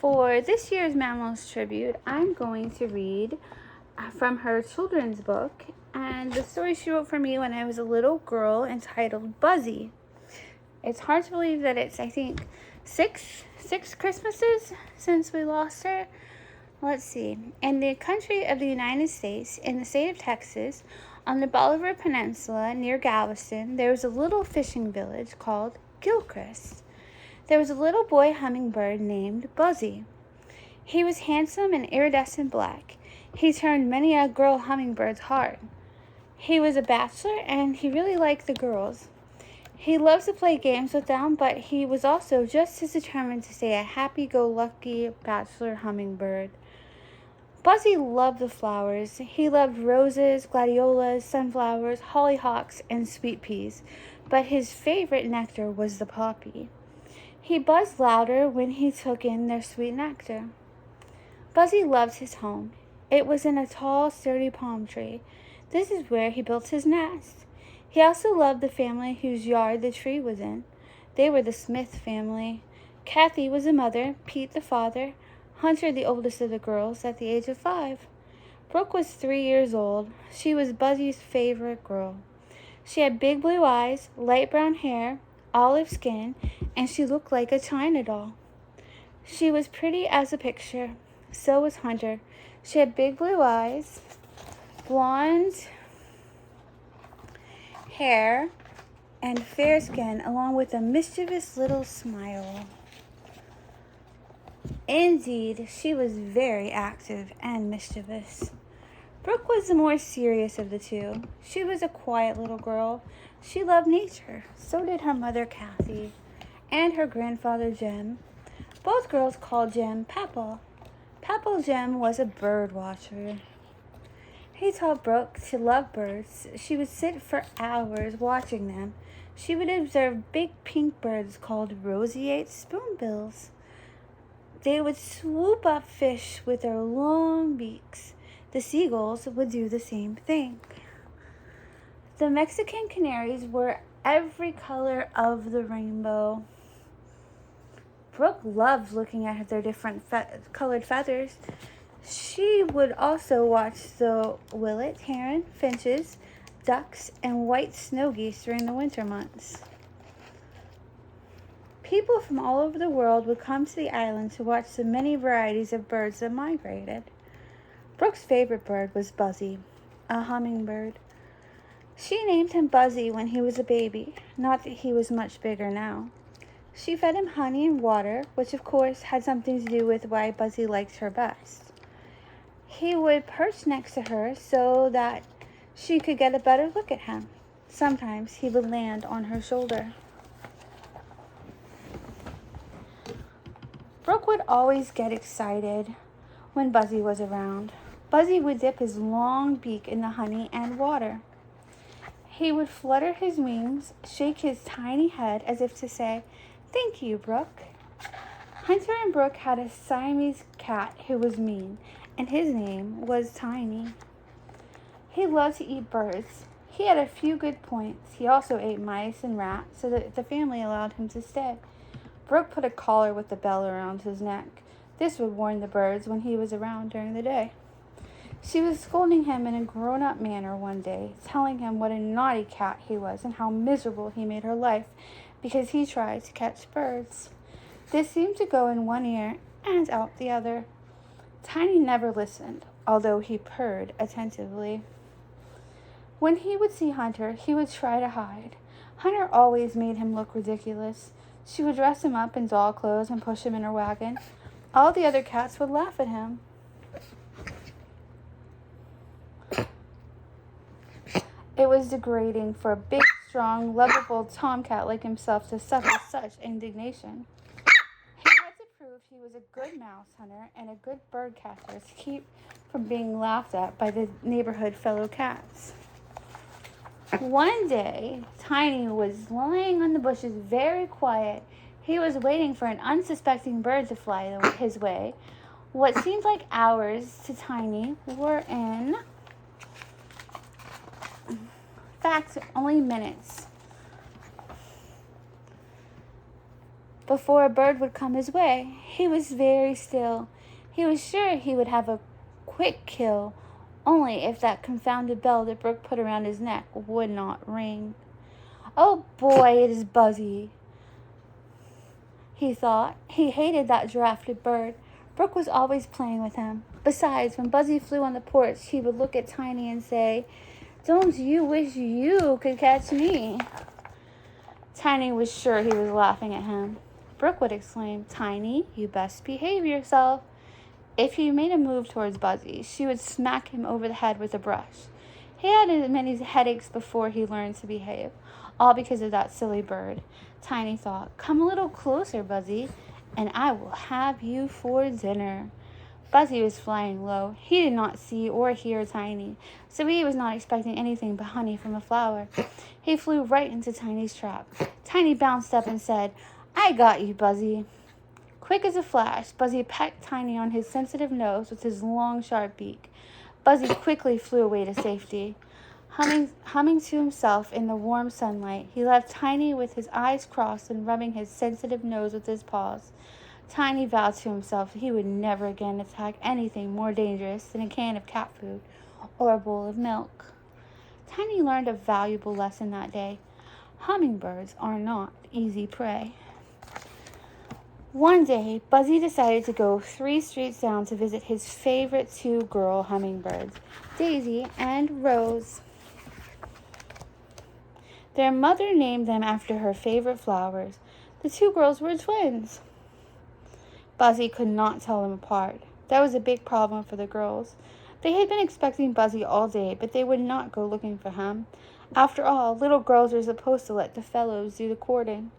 For this year's Mammaw's Tribute, I'm going to read from her children's book and the story she wrote for me when I was a little girl entitled Buzzy. It's hard to believe that it's, I think, six Christmases since we lost her. Let's see. In the country of the United States, in the state of Texas, on the Bolivar Peninsula near Galveston, there was a little fishing village called Gilchrist. There was a little boy hummingbird named Buzzy. He was handsome and iridescent black. He turned many a girl hummingbird's heart. He was a bachelor and he really liked the girls. He loved to play games with them, but he was also just as determined to stay a happy-go-lucky bachelor hummingbird. Buzzy loved the flowers. He loved roses, gladiolas, sunflowers, hollyhocks, and sweet peas, but his favorite nectar was the poppy. He buzzed louder when he took in their sweet nectar. Buzzy loved his home. It was in a tall, sturdy palm tree. This is where he built his nest. He also loved the family whose yard the tree was in. They were the Smith family. Kathy was the mother, Pete the father, Hunter the oldest of the girls at the age of 5. Brooke was 3 years old. She was Buzzy's favorite girl. She had big blue eyes, light brown hair, olive skin, and she looked like a china doll. She was pretty as a picture. So was Hunter. She had big blue eyes, blonde hair, and fair skin, along with a mischievous little smile. Indeed, she was very active and mischievous. Brooke was the more serious of the two. She was a quiet little girl. She loved nature. So did her mother, Kathy, and her grandfather, Jim. Both girls called Jim Papa. Papa Jim was a bird watcher. He taught Brooke to love birds. She would sit for hours watching them. She would observe big pink birds called roseate spoonbills. They would swoop up fish with their long beaks. The seagulls would do the same thing. The Mexican canaries were every color of the rainbow. Brooke loved looking at their different colored feathers. She would also watch the willet, heron, finches, ducks, and white snow geese during the winter months. People from all over the world would come to the island to watch the many varieties of birds that migrated. Brooke's favorite bird was Buzzy, a hummingbird. She named him Buzzy when he was a baby, not that he was much bigger now. She fed him honey and water, which of course had something to do with why Buzzy liked her best. He would perch next to her so that she could get a better look at him. Sometimes he would land on her shoulder. Brooke would always get excited when Buzzy was around. Buzzy would dip his long beak in the honey and water. He would flutter his wings, shake his tiny head as if to say, "Thank you, Brooke." Hunter and Brooke had a Siamese cat who was mean, and his name was Tiny. He loved to eat birds. He had a few good points. He also ate mice and rats, so that the family allowed him to stay. Brooke put a collar with a bell around his neck. This would warn the birds when he was around during the day. She was scolding him in a grown-up manner one day, telling him what a naughty cat he was and how miserable he made her life because he tried to catch birds. This seemed to go in one ear and out the other. Tiny never listened, although he purred attentively. When he would see Hunter, he would try to hide. Hunter always made him look ridiculous. She would dress him up in doll clothes and push him in her wagon. All the other cats would laugh at him. It was degrading for a big, strong, lovable tomcat like himself to suffer such indignation. He had to prove he was a good mouse hunter and a good bird catcher to keep from being laughed at by the neighborhood fellow cats. One day, Tiny was lying on the bushes very quiet. He was waiting for an unsuspecting bird to fly his way. What seemed like hours to Tiny were in fact only minutes. before a bird would come his way. He was very still. He was sure he would have a quick kill, only if that confounded bell that Brooke put around his neck would not ring. Oh boy, it is Buzzy, he thought. He hated that drafted bird. Brooke was always playing with him. Besides, when Buzzy flew on the porch, he would look at Tiny and say, "Don't you wish you could catch me?" Tiny was sure he was laughing at him. Brooke would exclaim, "Tiny, you best behave yourself." If he made a move towards Buzzy, she would smack him over the head with a brush. He had as many headaches before he learned to behave, all because of that silly bird. Tiny thought, "Come a little closer, Buzzy, and I will have you for dinner." Buzzy was flying low. He did not see or hear Tiny, so he was not expecting anything but honey from a flower. He flew right into Tiny's trap. Tiny bounced up and said, "I got you, Buzzy." Quick as a flash, Buzzy pecked Tiny on his sensitive nose with his long, sharp beak. Buzzy quickly flew away to safety. Humming to himself in the warm sunlight, he left Tiny with his eyes crossed and rubbing his sensitive nose with his paws. Tiny vowed to himself he would never again attack anything more dangerous than a can of cat food or a bowl of milk. Tiny learned a valuable lesson that day. Hummingbirds are not easy prey. One day, Buzzy decided to go 3 streets down to visit his favorite 2 girl hummingbirds, Daisy and Rose. Their mother named them after her favorite flowers. The 2 girls were twins. Buzzy could not tell them apart. That was a big problem for the girls. They had been expecting Buzzy all day, but they would not go looking for him. After all, little girls are supposed to let the fellows do the courting.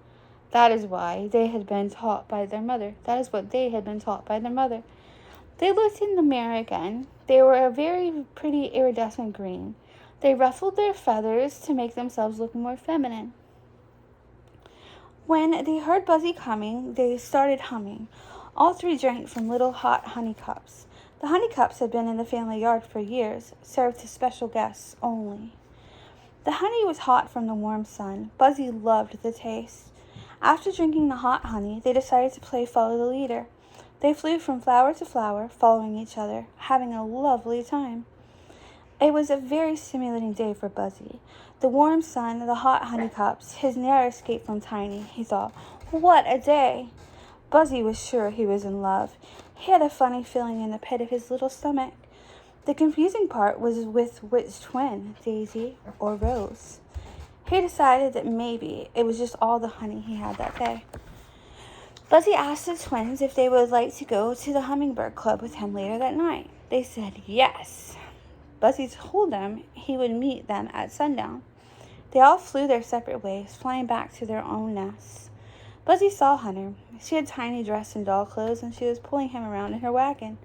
That is what they had been taught by their mother. They looked in the mirror again. They were a very pretty iridescent green. They ruffled their feathers to make themselves look more feminine. When they heard Buzzy coming, they started humming. All 3 drank from little hot honey cups. The honey cups had been in the family yard for years, served to special guests only. The honey was hot from the warm sun. Buzzy loved the taste. After drinking the hot honey, they decided to play follow the leader. They flew from flower to flower, following each other, having a lovely time. It was a very stimulating day for Buzzy. The warm sun, the hot honey cups, his narrow escape from Tiny. He thought, "What a day!" Buzzy was sure he was in love. He had a funny feeling in the pit of his little stomach. The confusing part was with which twin, Daisy or Rose. He decided that maybe it was just all the honey he had that day. Buzzy asked the twins if they would like to go to the Hummingbird Club with him later that night. They said yes. Buzzy told them he would meet them at sundown. They all flew their separate ways, flying back to their own nests. Buzzy saw Hunter. She had Tiny dressed in doll clothes, and she was pulling him around in her wagon.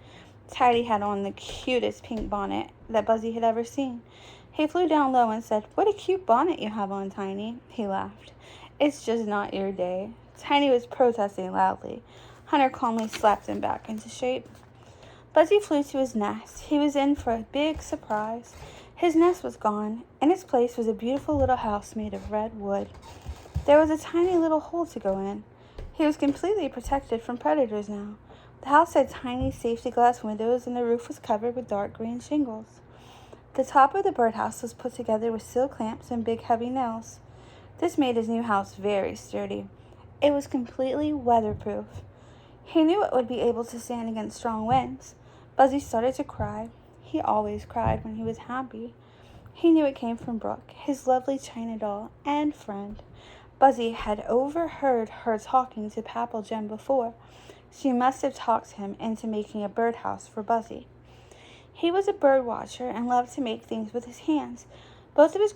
Tiny had on the cutest pink bonnet that Buzzy had ever seen. He flew down low and said, "What a cute bonnet you have on, Tiny." He laughed. "It's just not your day." Tiny was protesting loudly. Hunter calmly slapped him back into shape. Buzzy flew to his nest. He was in for a big surprise. His nest was gone. In its place was a beautiful little house made of red wood. There was a tiny little hole to go in. He was completely protected from predators now. The house had tiny safety glass windows, and the roof was covered with dark green shingles. The top of the birdhouse was put together with steel clamps and big heavy nails. This made his new house very sturdy. It was completely weatherproof. He knew it would be able to stand against strong winds. Buzzy started to cry. He always cried when he was happy. He knew it came from Brooke, his lovely china doll and friend. Buzzy had overheard her talking to Papalgem before. She must have talked him into making a birdhouse for Buzzy. He was a bird watcher and loved to make things with his hands. Both of his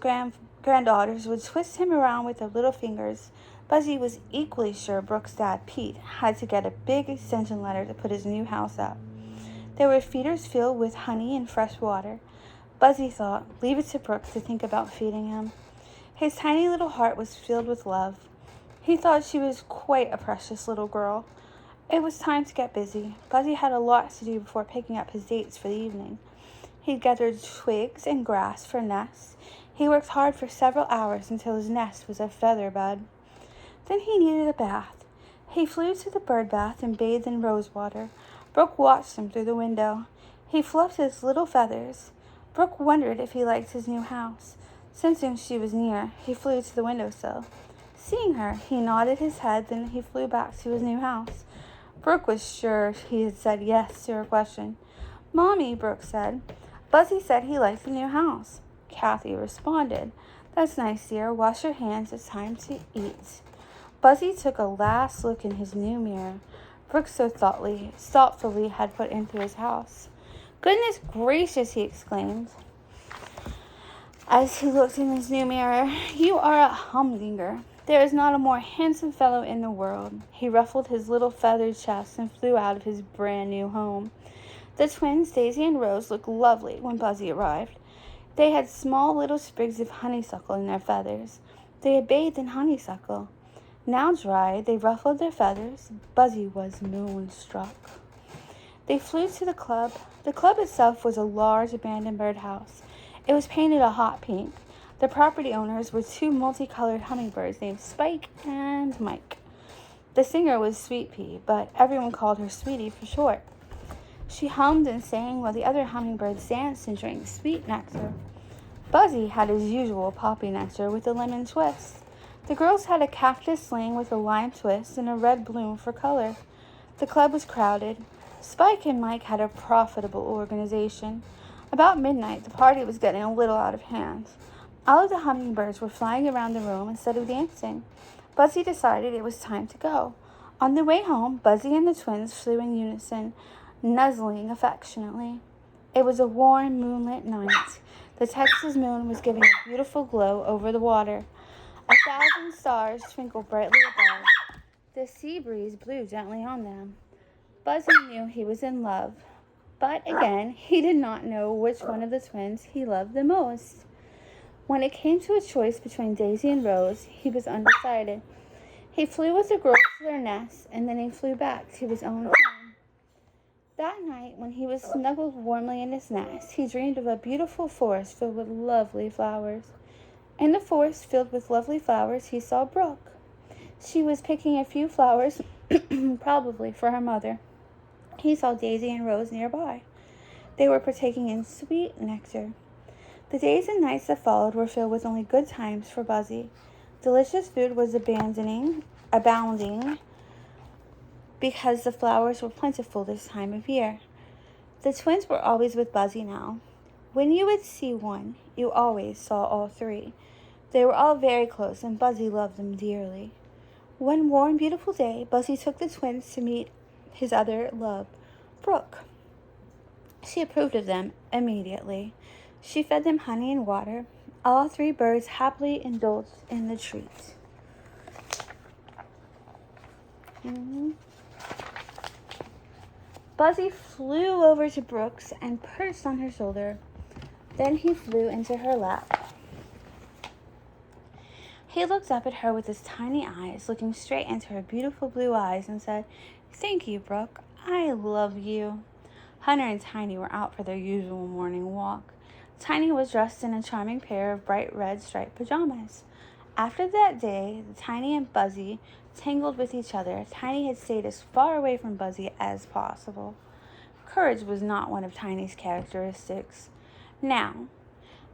granddaughters would twist him around with their little fingers. Buzzy was equally sure Brooke's dad, Pete, had to get a big extension ladder to put his new house up. There were feeders filled with honey and fresh water. Buzzy thought, leave it to Brooke to think about feeding him. His tiny little heart was filled with love. He thought she was quite a precious little girl. It was time to get busy. Buzzy had a lot to do before picking up his dates for the evening. He gathered twigs and grass for nests. He worked hard for several hours until his nest was a feather bed. Then he needed a bath. He flew to the bird bath and bathed in rose water. Brooke watched him through the window. He fluffed his little feathers. Brooke wondered if he liked his new house. Sensing she was near, he flew to the windowsill. Seeing her, he nodded his head, then he flew back to his new house. Brooke was sure he had said yes to her question. "Mommy," Brooke said, "Buzzy said he liked the new house." Kathy responded, "That's nice, dear. Wash your hands. It's time to eat." Buzzy took a last look in his new mirror Brooke so thoughtfully had put into his house. "Goodness gracious," he exclaimed as he looked in his new mirror. "You are a humdinger. There is not a more handsome fellow in the world." He ruffled his little feathered chest and flew out of his brand new home. The twins, Daisy and Rose, looked lovely when Buzzy arrived. They had small little sprigs of honeysuckle in their feathers. They had bathed in honeysuckle. Now dry, they ruffled their feathers. Buzzy was moonstruck. They flew to the club. The club itself was a large abandoned birdhouse. It was painted a hot pink. The property owners were two multicolored hummingbirds named Spike and Mike. The singer was Sweet Pea, but everyone called her Sweetie for short. She hummed and sang while the other hummingbirds danced and drank sweet nectar. Buzzy had his usual poppy nectar with a lemon twist. The girls had a cactus sling with a lime twist and a red bloom for color. The club was crowded. Spike and Mike had a profitable organization. About midnight, the party was getting a little out of hand. All of the hummingbirds were flying around the room instead of dancing. Buzzy decided it was time to go. On the way home, Buzzy and the twins flew in unison, nuzzling affectionately. It was a warm, moonlit night. The Texas moon was giving a beautiful glow over the water. 1,000 stars twinkled brightly above. The sea breeze blew gently on them. Buzzy knew he was in love, but again, he did not know which one of the twins he loved the most. When it came to a choice between Daisy and Rose, he was undecided. He flew with the girls to their nest, and then he flew back to his own home. That night, when he was snuggled warmly in his nest, he dreamed of a beautiful forest filled with lovely flowers. In the forest filled with lovely flowers, he saw Brooke. She was picking a few flowers, probably for her mother. He saw Daisy and Rose nearby. They were partaking in sweet nectar. The days and nights that followed were filled with only good times for Buzzy. Delicious food was abounding, because the flowers were plentiful this time of year. The twins were always with Buzzy now. When you would see one, you always saw all three. They were all very close, and Buzzy loved them dearly. One warm, beautiful day, Buzzy took the twins to meet his other love, Brooke. She approved of them immediately. She fed them honey and water. All three birds happily indulged in the treat. Buzzy flew over to Brooke's and perched on her shoulder. Then he flew into her lap. He looked up at her with his tiny eyes, looking straight into her beautiful blue eyes, and said, "Thank you, Brooke. I love you." Hunter and Tiny were out for their usual morning walk. Tiny was dressed in a charming pair of bright red striped pajamas. After that day, Tiny and Buzzy tangled with each other. Tiny had stayed as far away from Buzzy as possible. Courage was not one of Tiny's characteristics. Now,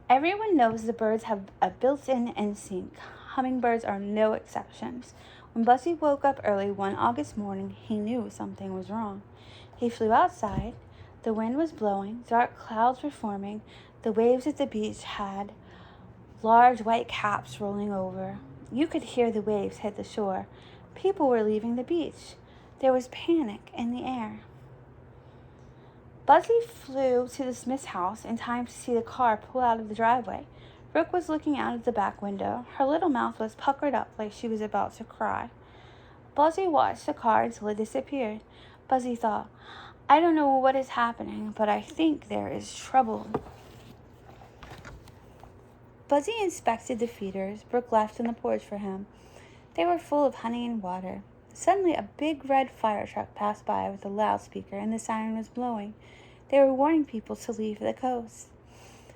everyone knows the birds have a built-in instinct. Hummingbirds are no exceptions. When Buzzy woke up early one August morning, he knew something was wrong. He flew outside. The wind was blowing. Dark clouds were forming. The waves at the beach had large white caps rolling over. You could hear the waves hit the shore. People were leaving the beach. There was panic in the air. Buzzy flew to the Smith's house in time to see the car pull out of the driveway. Brooke was looking out of the back window. Her little mouth was puckered up like she was about to cry. Buzzy watched the car until it disappeared. Buzzy thought, "I don't know what is happening, but I think there is trouble." Buzzy inspected the feeders Brooke left on the porch for him. They were full of honey and water. Suddenly, a big red fire truck passed by with a loudspeaker, and the siren was blowing. They were warning people to leave the coast.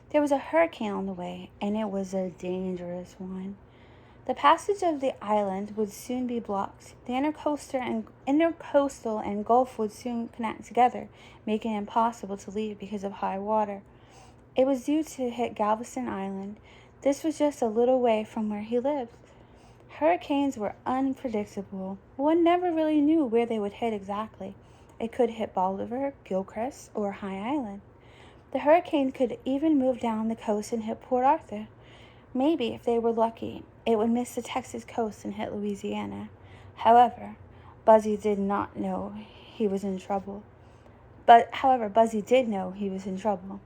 There was a hurricane on the way, and it was a dangerous one. The passage of the island would soon be blocked. The intercoastal and Gulf would soon connect together, making it impossible to leave because of high water. It was due to hit Galveston Island. This was just a little way from where he lived. Hurricanes were unpredictable. One never really knew where they would hit exactly. It could hit Bolivar, Gilchrist, or High Island. The hurricane could even move down the coast and hit Port Arthur. Maybe, if they were lucky, it would miss the Texas coast and hit Louisiana. However, Buzzy did not know he was in trouble. Buzzy did know he was in trouble.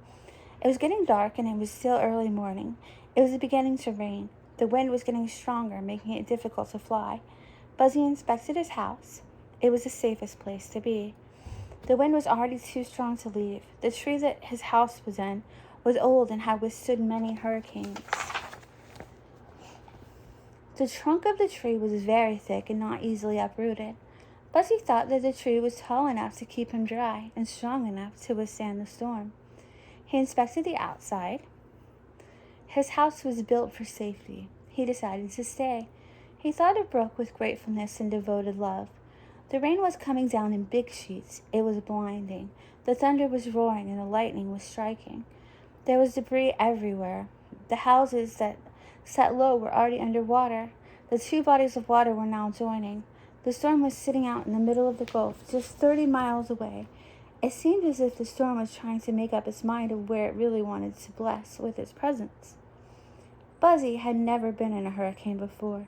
It was getting dark and it was still early morning. It was beginning to rain. The wind was getting stronger, making it difficult to fly. Buzzy inspected his house. It was the safest place to be. The wind was already too strong to leave. The tree that his house was in was old and had withstood many hurricanes. The trunk of the tree was very thick and not easily uprooted. Buzzy thought that the tree was tall enough to keep him dry and strong enough to withstand the storm. He inspected the outside. His house was built for safety. He decided to stay. He thought of Brooke with gratefulness and devoted love. The rain was coming down in big sheets. It was blinding. The thunder was roaring and the lightning was striking. There was debris everywhere. The houses that sat low were already underwater. The two bodies of water were now joining. The storm was sitting out in the middle of the Gulf, just 30 miles away. It seemed as if the storm was trying to make up its mind of where it really wanted to bless with its presence. Buzzy had never been in a hurricane before.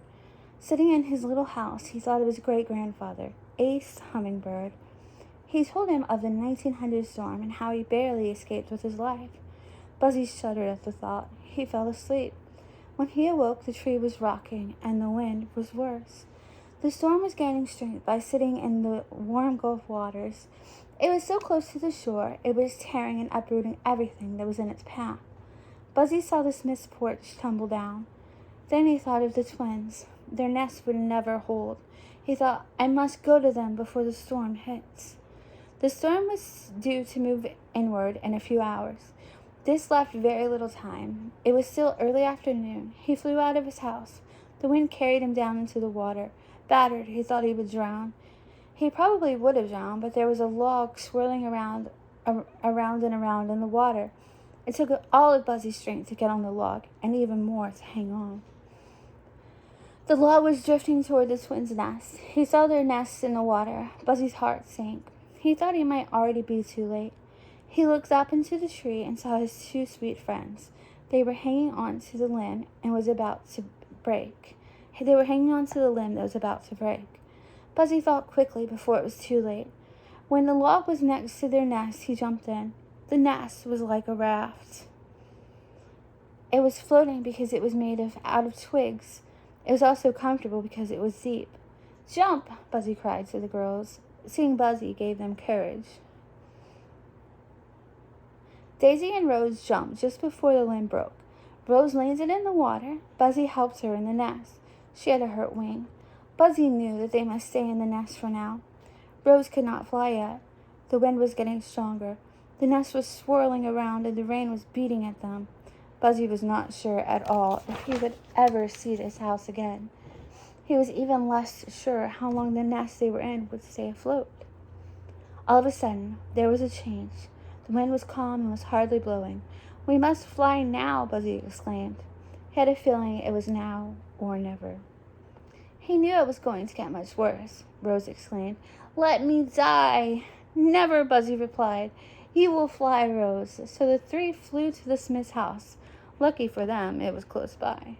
Sitting in his little house, he thought of his great-grandfather, Ace Hummingbird. He told him of the 1900 storm and how he barely escaped with his life. Buzzy shuddered at the thought. He fell asleep. When he awoke, the tree was rocking, and the wind was worse. The storm was gaining strength by sitting in the warm Gulf waters. It was so close to the shore, it was tearing and uprooting everything that was in its path. Buzzy saw the Smith's porch tumble down. Then he thought of the twins. Their nest would never hold. He thought, I must go to them before the storm hits. The storm was due to move inward in a few hours. This left very little time. It was still early afternoon. He flew out of his house. The wind carried him down into the water. Battered, he thought he would drown. He probably would have drowned, but there was a log swirling around and around in the water. It took all of Buzzy's strength to get on the log, and even more to hang on. The log was drifting toward the twins' nest. He saw their nests in the water. Buzzy's heart sank. He thought he might already be too late. He looked up into the tree and saw his two sweet friends. They were hanging on to the limb and was about to break. Buzzy thought quickly before it was too late. When the log was next to their nest, he jumped in. The nest was like a raft. It was floating because it was made out of twigs. It was also comfortable because it was deep. Jump, Buzzy cried to the girls. Seeing Buzzy gave them courage. Daisy and Rose jumped just before the limb broke. Rose landed in the water. Buzzy helped her in the nest. She had a hurt wing. Buzzy knew that they must stay in the nest for now. Rose could not fly yet. The wind was getting stronger. The nest was swirling around and the rain was beating at them. Buzzy was not sure at all if he would ever see this house again. He was even less sure how long the nest they were in would stay afloat. All of a sudden, there was a change. The wind was calm and was hardly blowing. We must fly now, Buzzy exclaimed. He had a feeling it was now or never. He knew it was going to get much worse, Rose exclaimed. Let me die. Never, Buzzy replied. You will fly, Rose. So the three flew to the Smith's house. Lucky for them, it was close by.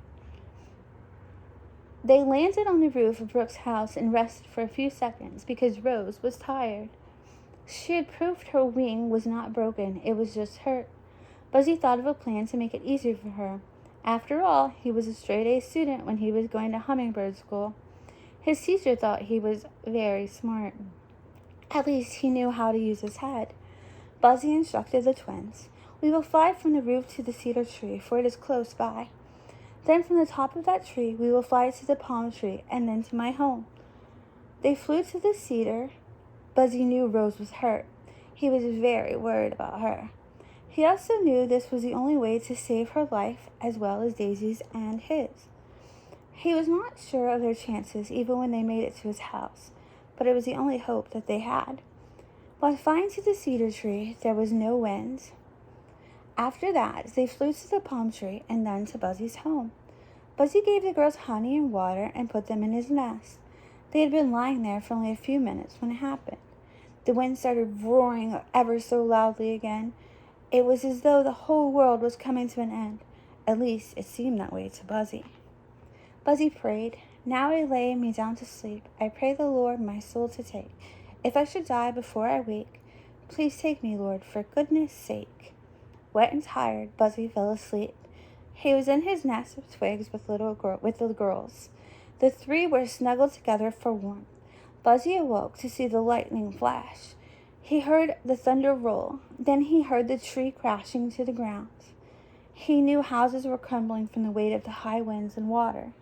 They landed on the roof of Brooke's house and rested for a few seconds because Rose was tired. She had proved her wing was not broken, it was just hurt. Buzzy thought of a plan to make it easier for her. After all, he was a straight-A student when he was going to Hummingbird School. His teacher thought he was very smart. At least he knew how to use his head. Buzzy instructed the twins. We will fly from the roof to the cedar tree, for it is close by. Then from the top of that tree, we will fly to the palm tree, and then to my home. They flew to the cedar. Buzzy knew Rose was hurt. He was very worried about her. He also knew this was the only way to save her life as well as Daisy's and his. He was not sure of their chances even when they made it to his house, but it was the only hope that they had. While flying to the cedar tree, there was no wind. After that, they flew to the palm tree and then to Buzzy's home. Buzzy gave the girls honey and water and put them in his nest. They had been lying there for only a few minutes when it happened. The wind started roaring ever so loudly again. It was as though the whole world was coming to an end. At least it seemed that way to Buzzy. Buzzy prayed, "Now I lay me down to sleep. I pray the Lord my soul to take. If I should die before I wake, please take me, Lord, for goodness' sake." Wet and tired, Buzzy fell asleep. He was in his nest of twigs with the girls. The three were snuggled together for warmth. Buzzy awoke to see the lightning flash. He heard the thunder roll. Then he heard the tree crashing to the ground. He knew houses were crumbling from the weight of the high winds and water.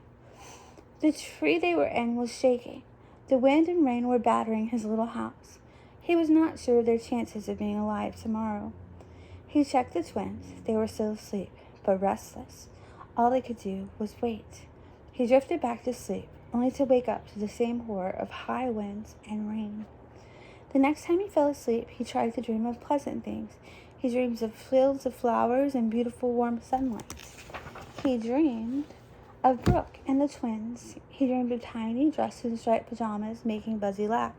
The tree they were in was shaking. The wind and rain were battering his little house. He was not sure of their chances of being alive tomorrow. He checked the twins. They were still asleep, but restless. All they could do was wait. He drifted back to sleep, only to wake up to the same horror of high winds and rain. The next time he fell asleep, he tried to dream of pleasant things. He dreamed of fields of flowers and beautiful warm sunlight. He dreamed of Brooke and the twins. He dreamed of tiny dressed in striped pajamas making Buzzy laugh.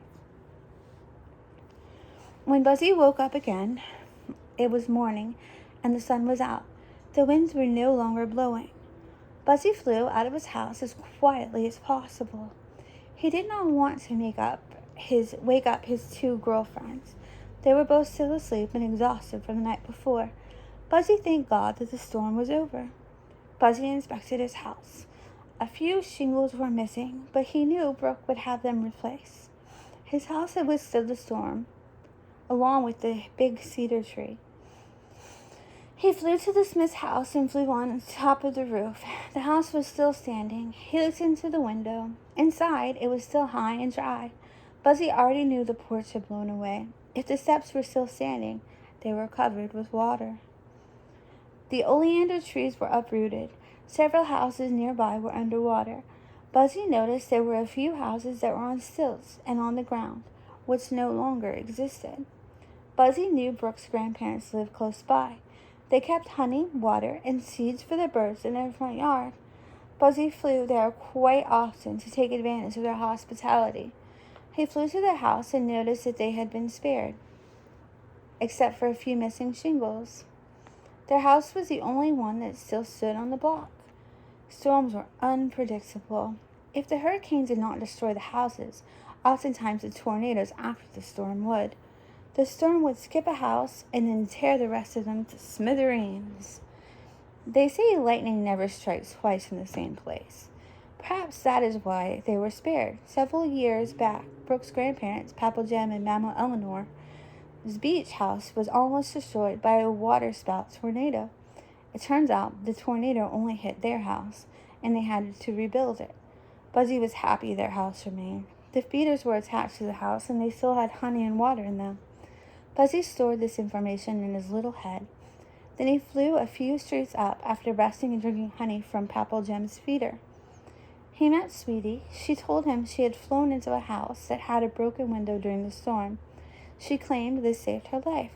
When Buzzy woke up again, it was morning and the sun was out. The winds were no longer blowing. Buzzy flew out of his house as quietly as possible. He did not want to wake up his two girlfriends. They were both still asleep and exhausted from the night before. Buzzy thanked God that the storm was over. Buzzy inspected his house. A few shingles were missing, but he knew Brooke would have them replaced. His house had withstood the storm, along with the big cedar tree. He flew to the smith's house and flew on top of the roof. The house was still standing. He looked into the window. Inside, it was still high and dry. Buzzy already knew the porch had blown away. If the steps were still standing, they were covered with water. The oleander trees were uprooted. Several houses nearby were underwater. Buzzy noticed there were a few houses that were on stilts and on the ground, which no longer existed. Buzzy knew Brooke's grandparents lived close by. They kept honey, water, and seeds for the birds in their front yard. Buzzy flew there quite often to take advantage of their hospitality. He flew to their house and noticed that they had been spared, except for a few missing shingles. Their house was the only one that still stood on the block. Storms were unpredictable. If the hurricane did not destroy the houses, oftentimes the tornadoes after the storm would. The storm would skip a house and then tear the rest of them to smithereens. They say lightning never strikes twice in the same place. Perhaps that is why they were spared. Several years back, Brooke's grandparents, Papa Jim and Mammaw Elinor's beach house was almost destroyed by a waterspout tornado. It turns out the tornado only hit their house, and they had to rebuild it. Buzzy was happy their house remained. The feeders were attached to the house, and they still had honey and water in them. Buzzy stored this information in his little head. Then he flew a few streets up after resting and drinking honey from Papa Jim's feeder. He met Sweetie. She told him she had flown into a house that had a broken window during the storm. She claimed this saved her life.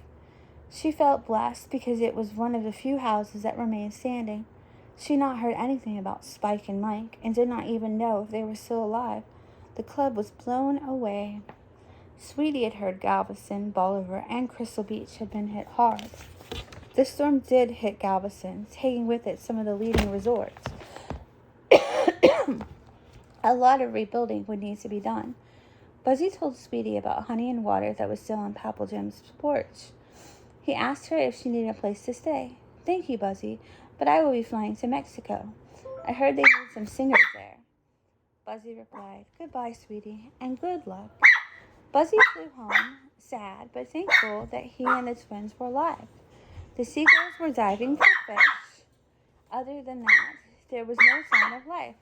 She felt blessed because it was one of the few houses that remained standing. She had not heard anything about Spike and Mike and did not even know if they were still alive. The club was blown away. Sweetie had heard Galveston, Bolivar, and Crystal Beach had been hit hard. The storm did hit Galveston, taking with it some of the leading resorts. A lot of rebuilding would need to be done. Buzzy told Sweetie about honey and water that was still on Papa Jim's porch. He asked her if she needed a place to stay. "Thank you, Buzzy, but I will be flying to Mexico. I heard they need some singers there." Buzzy replied, "Goodbye, Sweetie, and good luck." Buzzy flew home, sad but thankful that he and the twins were alive. The seagulls were diving for fish. Other than that, there was no sign of life.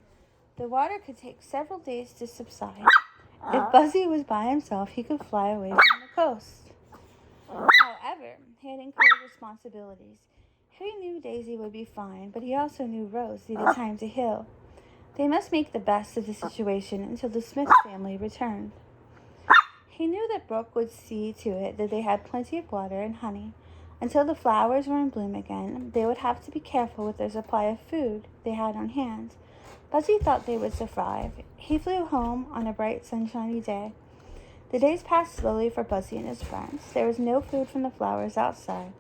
The water could take several days to subside. If Buzzy was by himself, he could fly away from the coast. However, he had incurred responsibilities. He knew Daisy would be fine, but he also knew Rose needed time to heal. They must make the best of the situation until the Smith family returned. He knew that Brooke would see to it that they had plenty of water and honey. Until the flowers were in bloom again, they would have to be careful with their supply of food they had on hand. Buzzy thought they would survive. He flew home on a bright, sunshiny day. The days passed slowly for Buzzy and his friends. There was no food from the flowers outside.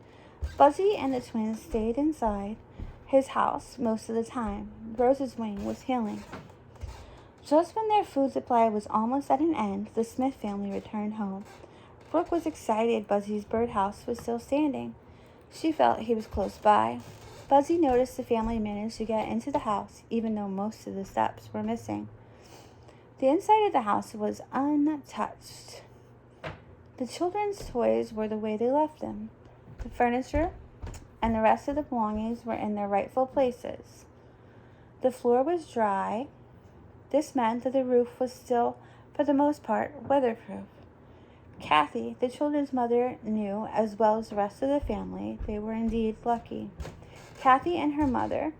Buzzy and the twins stayed inside his house most of the time. Rose's wing was healing. Just when their food supply was almost at an end, the Smith family returned home. Brooke was excited Buzzy's birdhouse was still standing. She felt he was close by. Buzzy noticed the family managed to get into the house, even though most of the steps were missing. The inside of the house was untouched. The children's toys were the way they left them. The furniture and the rest of the belongings were in their rightful places. The floor was dry. This meant that the roof was still, for the most part, weatherproof. Kathy, the children's mother, knew, as well as the rest of the family, they were indeed lucky. Kathy and her mother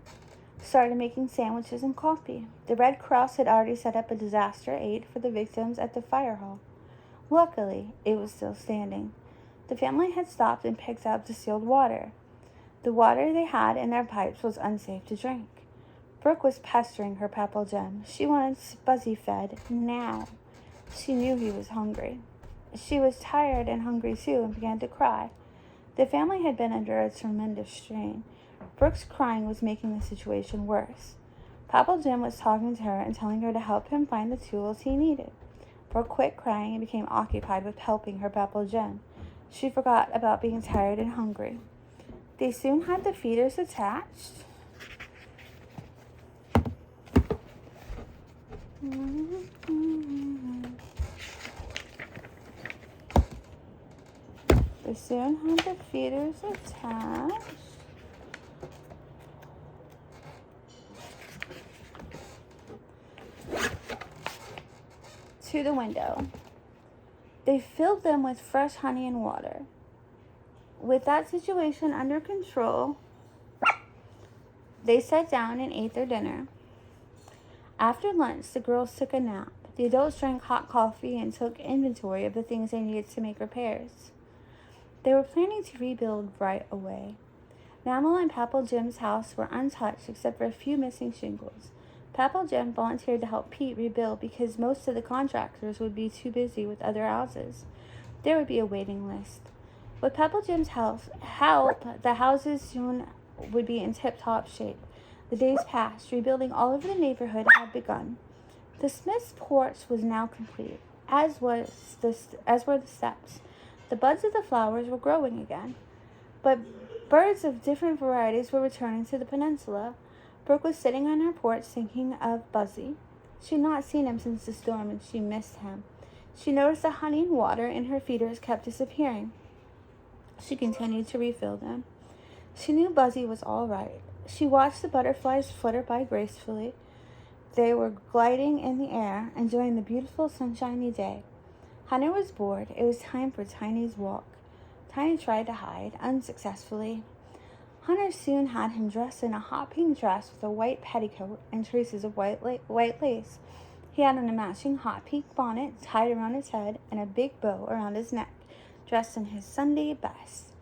started making sandwiches and coffee. The Red Cross had already set up a disaster aid for the victims at the fire hall. Luckily, it was still standing. The family had stopped and picked up distilled water. The water they had in their pipes was unsafe to drink. Brooke was pestering her Papa Jim. She wanted Buzzy fed now. She knew he was hungry. She was tired and hungry too and began to cry. The family had been under a tremendous strain. Brooke's crying was making the situation worse. Papa Jim was talking to her and telling her to help him find the tools he needed. Brooke quit crying and became occupied with helping her Papa Jim. She forgot about being tired and hungry. They soon had the feeders attached. They soon had the feeders attached. To the window. They filled them with fresh honey and water. With that situation under control, they sat down and ate their dinner. After lunch, the girls took a nap. The adults drank hot coffee and took inventory of the things they needed to make repairs. They were planning to rebuild right away. Mammaw and Papa Jim's house were untouched except for a few missing shingles. Papa Jim volunteered to help Pete rebuild because most of the contractors would be too busy with other houses. There would be a waiting list. With Papa Jim's help, the houses soon would be in tip-top shape. The days passed. Rebuilding all over the neighborhood had begun. The Smith's porch was now complete, as were the steps. The buds of the flowers were growing again, but birds of different varieties were returning to the peninsula. Brooke was sitting on her porch thinking of Buzzy. She had not seen him since the storm, and she missed him. She noticed the honey and water in her feeders kept disappearing. She continued to refill them. She knew Buzzy was all right. She watched the butterflies flutter by gracefully. They were gliding in the air, enjoying the beautiful sunshiny day. Hunter was bored. It was time for Tiny's walk. Tiny tried to hide, unsuccessfully. Hunter soon had him dressed in a hot pink dress with a white petticoat and traces of white lace. He had on a matching hot pink bonnet tied around his head and a big bow around his neck, dressed in his Sunday best.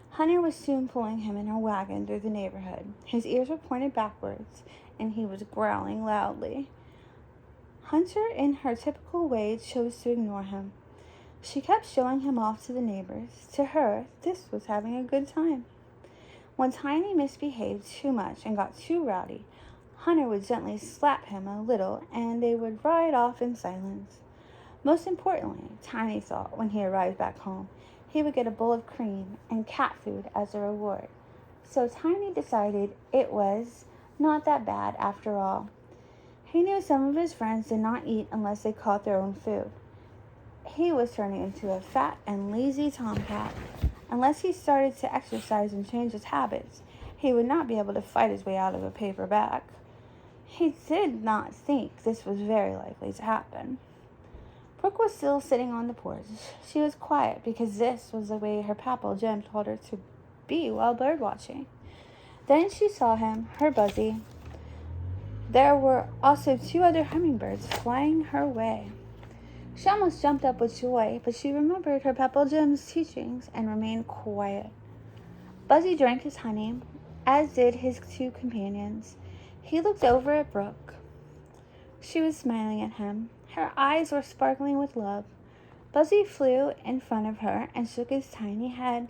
Hunter was soon pulling him in a wagon through the neighborhood. His ears were pointed backwards, and he was growling loudly. Hunter, in her typical way, chose to ignore him. She kept showing him off to the neighbors. To her, this was having a good time. When Tiny misbehaved too much and got too rowdy, Hunter would gently slap him a little, and they would ride off in silence. Most importantly, Tiny thought when he arrived back home, he would get a bowl of cream and cat food as a reward. So Tiny decided it was not that bad after all. He knew some of his friends did not eat unless they caught their own food. He was turning into a fat and lazy tomcat. Unless he started to exercise and change his habits, he would not be able to fight his way out of a paper bag. He did not think this was very likely to happen. Brooke was still sitting on the porch. She was quiet because this was the way her Papa Jim told her to be while bird watching. Then she saw him, her Buzzy. There were also 2 other hummingbirds flying her way. She almost jumped up with joy, but she remembered her Papa Jim's teachings and remained quiet. Buzzy drank his honey, as did his 2 companions. He looked over at Brooke. She was smiling at him. Her eyes were sparkling with love. Buzzy flew in front of her and shook his tiny head.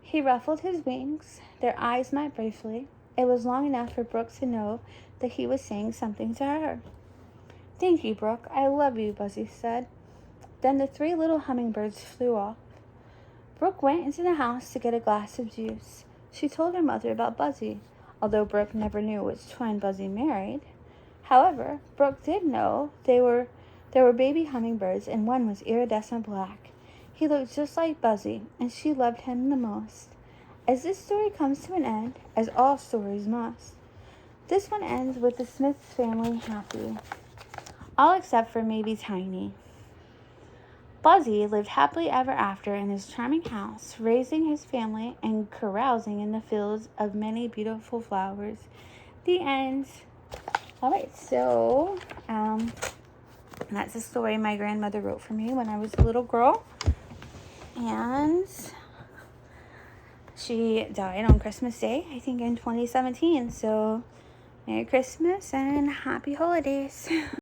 He ruffled his wings. Their eyes met briefly. It was long enough for Brooke to know that he was saying something to her. "Thank you, Brooke. I love you," Buzzy said. Then the 3 little hummingbirds flew off. Brooke went into the house to get a glass of juice. She told her mother about Buzzy, although Brooke never knew which twin Buzzy married. However, Brooke did know there were baby hummingbirds, and one was iridescent black. He looked just like Buzzy, and she loved him the most. As this story comes to an end, as all stories must, this one ends with the Smiths family happy. All except for maybe Tiny. Buzzy lived happily ever after in his charming house, raising his family and carousing in the fields of many beautiful flowers. The end. All right, so that's a story my grandmother wrote for me when I was a little girl. And she died on Christmas Day, I think in 2017. So Merry Christmas and Happy Holidays.